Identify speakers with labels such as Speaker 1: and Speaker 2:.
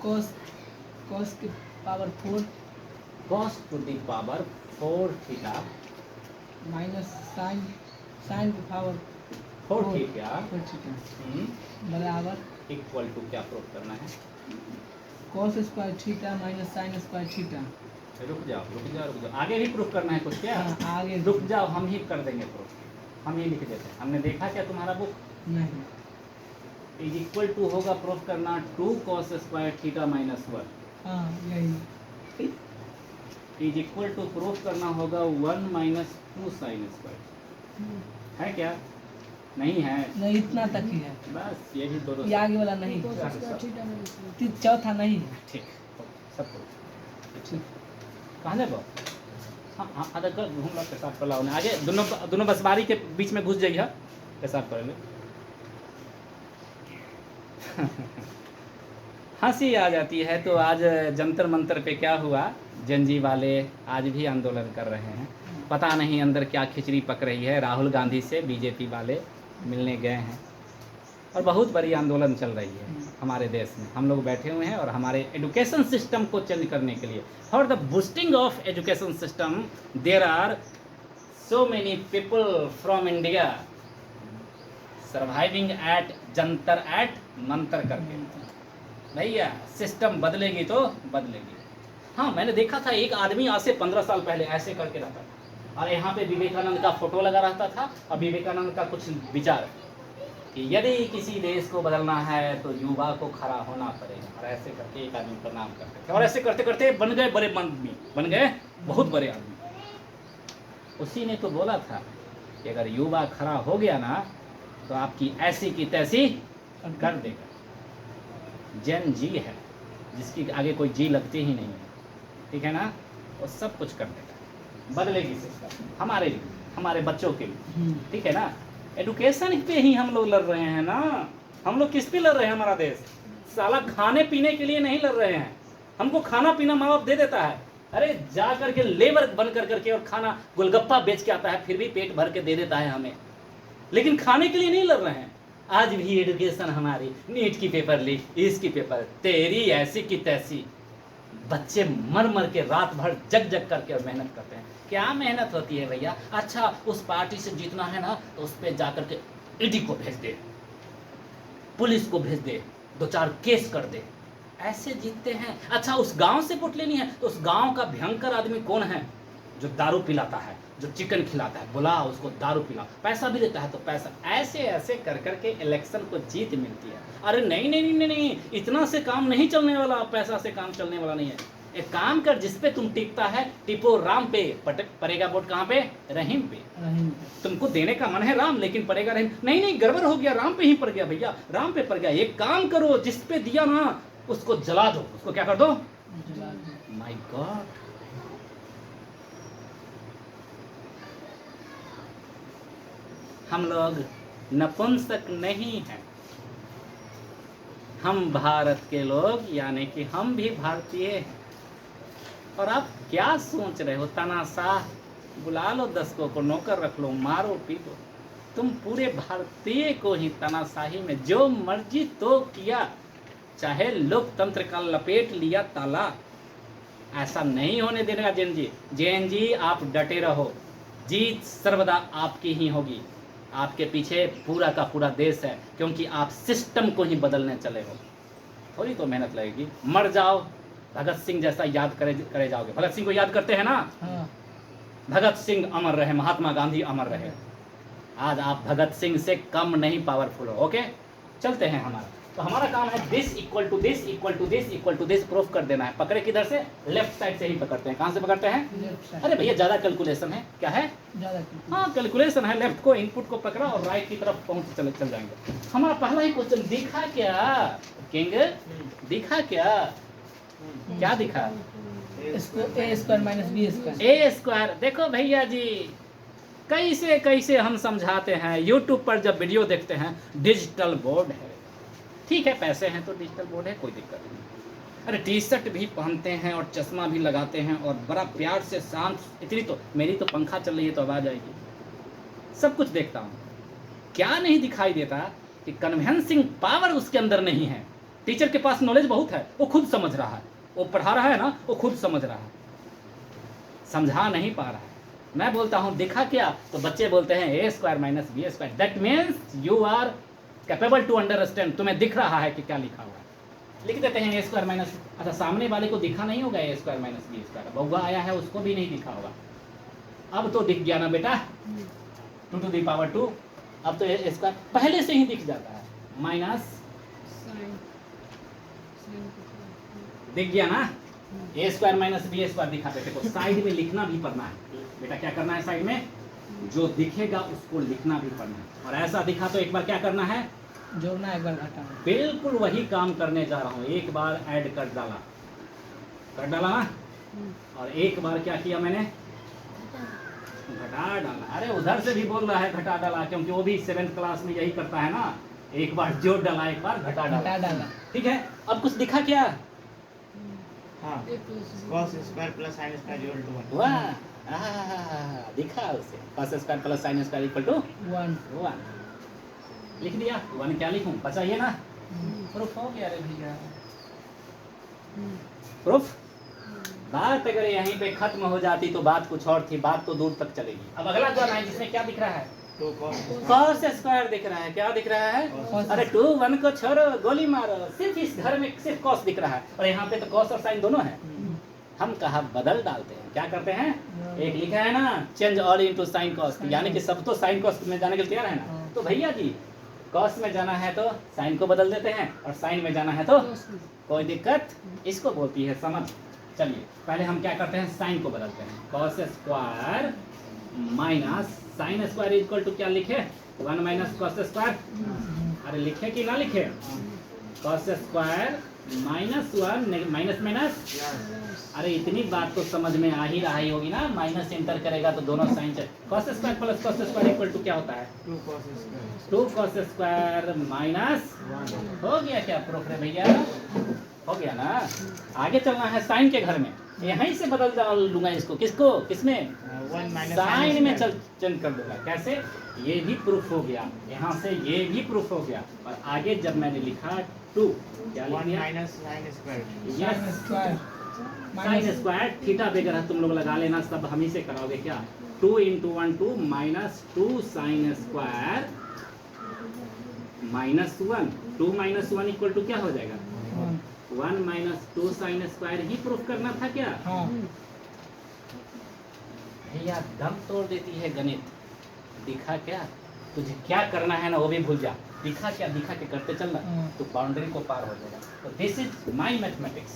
Speaker 1: cos cos की power 4
Speaker 2: cos to the power 4 theta
Speaker 1: minus sin sin की power
Speaker 2: 4 theta
Speaker 1: 4 theta बराबर
Speaker 2: equal to क्या proof करना है?
Speaker 1: cos square theta minus sin square theta.
Speaker 2: रुक जाओ रुक जाओ रुक जाओ, आगे भी प्रूफ करना है कुछ क्या?
Speaker 1: हाँ, आगे
Speaker 2: रुक जाओ, हम ही कर देंगे प्रूफ, हम ही लिख देते हैं। हमने देखा क्या तुम्हारा बुक?
Speaker 1: नहीं
Speaker 2: इज इक्वल टू होगा प्रूफ करना 2 cos स्क्वायर थीटा माइनस 1
Speaker 1: हाँ यही
Speaker 2: इज इक्वल टू प्रूफ करना होगा 1 माइनस 2 साइन स्क्वायर। है क्या? नहीं है?
Speaker 1: नहीं इतना तक ही है,
Speaker 2: बस ये भी दोनों
Speaker 1: ये आगे वाला नहीं है। चौथा नहीं है।
Speaker 2: ठीक सब ठीक। कहाँ जाए बाबू? हाँ हाँ आधा कर घूम लो, पेशाब कर लाओ। आगे दोनों दोनों बसबारी के बीच में घुस जाइए, पेशाब कर ले। हंसी आ जाती है। तो आज जंतर मंतर पे क्या हुआ, जंजी वाले आज भी आंदोलन कर रहे हैं। पता नहीं अंदर क्या खिचड़ी पक रही है। राहुल गांधी से बीजेपी वाले मिलने गए हैं और बहुत बड़ी आंदोलन चल रही है हमारे देश में। हम लोग बैठे हुए हैं और हमारे एजुकेशन सिस्टम को चेंज करने के लिए, for the boosting of education system, there are so many people from India surviving at Jantar at Mantar करके। भैया सिस्टम बदलेगी तो बदलेगी। हाँ मैंने देखा था एक आदमी आज से 15 साल पहले ऐसे करके रहता था और यहाँ पे विवेकानंद का फोटो लगा रहता था और विवेकानंद का कुछ विचार कि यदि किसी देश को बदलना है तो युवा को खड़ा होना पड़ेगा। और ऐसे करके एक आदमी प्रणाम करते थे और ऐसे करते करते बन गए बड़े आदमी, बन गए बहुत बड़े आदमी। उसी ने तो बोला था कि अगर युवा खड़ा हो गया ना तो आपकी ऐसी की तैसी कर देगा। जैन जी है जिसकी आगे कोई जी लगती ही नहीं है, ठीक है ना, वो सब कुछ कर देगा। बदलेगी सिस्टम हमारे लिए, हमारे बच्चों के लिए, ठीक है ना। एडुकेशन पे ही हम लोग लड़ रहे हैं ना। हम लोग किस पे लड़ रहे हैं? हमारा देश साला खाने पीने के लिए नहीं लड़ रहे हैं। हमको खाना पीना माँ बाप दे देता है, अरे जा करके लेबर बन कर करके और खाना गोलगप्पा बेच के आता है, फिर भी पेट भर के दे देता है हमें, लेकिन खाने के लिए नहीं लड़ रहे हैं। आज भी एडुकेशन हमारी, नीट की पेपर लीक, इसकी पेपर तेरी ऐसी की तैसी। बच्चे मर मर के रात भर जग जग करके और मेहनत करते हैं। क्या मेहनत होती है भैया? अच्छा उस पार्टी से जीतना है ना तो उस पर जाकर के ईडी को भेज दे, पुलिस को भेज दे, 2-4 केस कर दे, ऐसे जीतते हैं। अच्छा उस गांव से वोट लेनी है तो उस गांव का भयंकर आदमी कौन है? जो दारू पिलाता है, जो चिकन खिलाता है, बुला उसको दारू पिला, पैसा भी देता है तो पैसा, ऐसे ऐसे कर करके इलेक्शन को जीत मिलती है। अरे नहीं नहीं नहीं नहीं, इतना से काम नहीं चलने वाला, पैसा से काम चलने वाला नहीं है। एक काम कर, जिस पे तुम टिकता है टिपो राम पे, पड़ेगा वोट कहाँ पे? रहीम पे। तुमको देने का मन है राम, लेकिन पड़ेगा रहीम। नहीं नहीं गड़बड़ हो गया, राम पे ही पड़ गया भैया, राम पे पड़ गया। एक काम करो, जिस पे दिया ना उसको जला दो, उसको क्या कर दो? My God. हम लोग नपुंसक नहीं हैं, हम भारत के लोग, यानी कि हम भी भारतीय हैं। और आप क्या सोच रहे हो? तानाशाह बुला लो, 10 को नौकर रख लो, मारो पीटो। तुम पूरे भारतीय को ही तानाशाही में जो मर्जी तो किया, चाहे लोकतंत्र का लपेट लिया ताला। ऐसा नहीं होने देने का जैन जी। जैन जी आप डटे रहो, जीत सर्वदा आपकी ही होगी। आपके पीछे पूरा का पूरा देश है, क्योंकि आप सिस्टम को ही बदलने चले हो। थोड़ी तो मेहनत लगेगी। मर जाओ, भगत सिंह जैसा याद करे जाओगे। भगत सिंह को याद करते हैं ना? हाँ। भगत सिंह अमर रहे, महात्मा गांधी अमर रहे। आज आप भगत सिंह से कम नहीं पावरफुल हो। ओके चलते हैं। हमारा तो हमारा काम है this equal to this equal to this equal to this proof कर देना है। पकड़े किधर से? लेफ्ट साइड से ही पकड़ते हैं। कहाँ से पकड़ते हैं? अरे भैया ज्यादा कैलकुलेशन है। क्या है? हाँ कैलकुलेशन है। लेफ्ट को इनपुट को पकड़ा और राइट की तरफ पहुंच चल जाएंगे। हमारा पहला ही क्वेश्चन दिखा क्या किंग? दिखा क्या? क्या दिखा?
Speaker 1: ए स्क्वायर माइनस बी स्क्वायर।
Speaker 2: ए स्क्वायर। देखो भैया जी कैसे कैसे हम समझाते हैं। यूट्यूब पर जब वीडियो देखते हैं, डिजिटल बोर्ड है, ठीक है, पैसे हैं तो डिजिटल बोर्ड है, कोई दिक्कत नहीं। अरे टी शर्ट भी पहनते हैं और चश्मा भी लगाते हैं और बड़ा प्यार से शांत, इतनी तो मेरी तो पंखा चल रही है तो आवाज़ आएगी, सब कुछ देखता हूँ। क्या नहीं दिखाई देता कि कन्वेंसिंग पावर उसके अंदर नहीं है। टीचर के पास नॉलेज बहुत है, वो खुद समझ रहा है, वो पढ़ा रहा है ना, वो खुद समझ रहा है, समझा नहीं पा रहा है। मैं बोलता हूँ दिखा क्या, तो बच्चे बोलते हैं A square minus B square. That means you are capable to understand, तुम्हें दिख रहा है कि क्या लिखा हुआ है। लिख देते हैं ए स्क्वायर माइनस, अच्छा सामने वाले को दिखा नहीं होगा ए स्क्वायर माइनस बी स्क्वायर, बउआ आया है उसको भी नहीं दिखा होगा। अब तो दिख गया ना बेटा, 2 to the power 2, अब तो ए स्क्वायर पहले से ही दिख जाता है, माइनस दिख गया ना, ए स्क्वायर माइनस बी स्क्वायर दिखा देते को साइड में लिखना भी पड़ना है बेटा। क्या करना है साइड में, जो दिखेगा उसको लिखना भी पड़ना है। और ऐसा दिखा तो एक बार क्या करना है,
Speaker 1: जोड़ना, एक बार घटाना।
Speaker 2: बिल्कुल वही काम करने जा रहा हूँ। एक बार ऐड कर डाला ना, और एक बार क्या किया मैंने, घटा डाला। अरे उधर से भी बोल रहा है घटा डाला, क्योंकि वो भी 7th क्लास में यही करता है ना, एक बार जोड़ डाला, एक बार घटा डाला। ठीक है, अब कुछ दिखा क्या,
Speaker 3: हाँ, cos square plus sin square equal to 1।
Speaker 2: वाह, दिखा उसे, cos square plus sin square equal to 1 लिख दिया। 1 क्या लिखूं, बचा ये ना, प्रूफ हो गया रे भैया, प्रूफ। बात अगर यहीं पे खत्म हो जाती तो बात कुछ और थी, बात तो दूर तक चलेगी। अब अगला जो है जिसमें क्या दिख रहा है,
Speaker 3: तो
Speaker 2: cos स्क्वायर दिख रहा है। क्या दिख रहा है, अरे 2 1 को छोड़ो, गोली मारो, सिर्फ इस घर में सिर्फ cos दिख रहा है, और यहाँ पे तो cos और sin दोनों है। हम कहा बदल डालते हैं, क्या करते हैं, एक लिखा है ना change all into sin cos, यानी कि सब तो sin cos में जाने के लिए तैयार है ना। तो भैया जी cos में जाना है तो sin को बदल देते हैं, और sin में जाना है तो कोई दिक्कत, इसको बोलती है समझ। चलिए पहले हम क्या करते हैं, sin को बदलते हैं, cos square minus sin square equal to क्या लिखे, 1 माइनस cos स्क्वायर। अरे लिखे कि ना लिखे, cos square minus 1 minus minus, अरे इतनी बात तो समझ में आ ही रहा ही होगी ना, माइनस इंटर करेगा तो दोनों साइन से, cos square plus cos square equal to क्या होता है, 2 cos स्क्वायर माइनस 1। हो गया क्या प्रूफ रे भैया, हो गया ना। आगे चलना है साइन के घर में, यहीं से बदल डाल लूंगा इसको, किसको, किसमें, साइन में चेंज कर दूंगा। कैसे, ये भी प्रूफ हो गया, यहाँ से ये भी प्रूफ हो गया। और आगे जब मैंने लिखा 2 क्या लिख दिया,
Speaker 3: minus sin square,
Speaker 2: sine square theta वगैरह तुम लोग लगा लेना, सब हम ही से कराओगे क्या। 2 × 1 2 minus 2 sine square minus 1, 2 minus 1 equal to क्या हो जाएगा, 1 माइनस 2 साइन स्क्वायर ही प्रूफ करना था क्या। भैया दम तोड़ देती है गणित। दिखा क्या, तुझे क्या करना है ना वो भी भूल जा, दिखा क्या, दिखा के करते चलना तो बाउंड्री को पार हो जाएगा। तो दिस इज माय मैथमेटिक्स।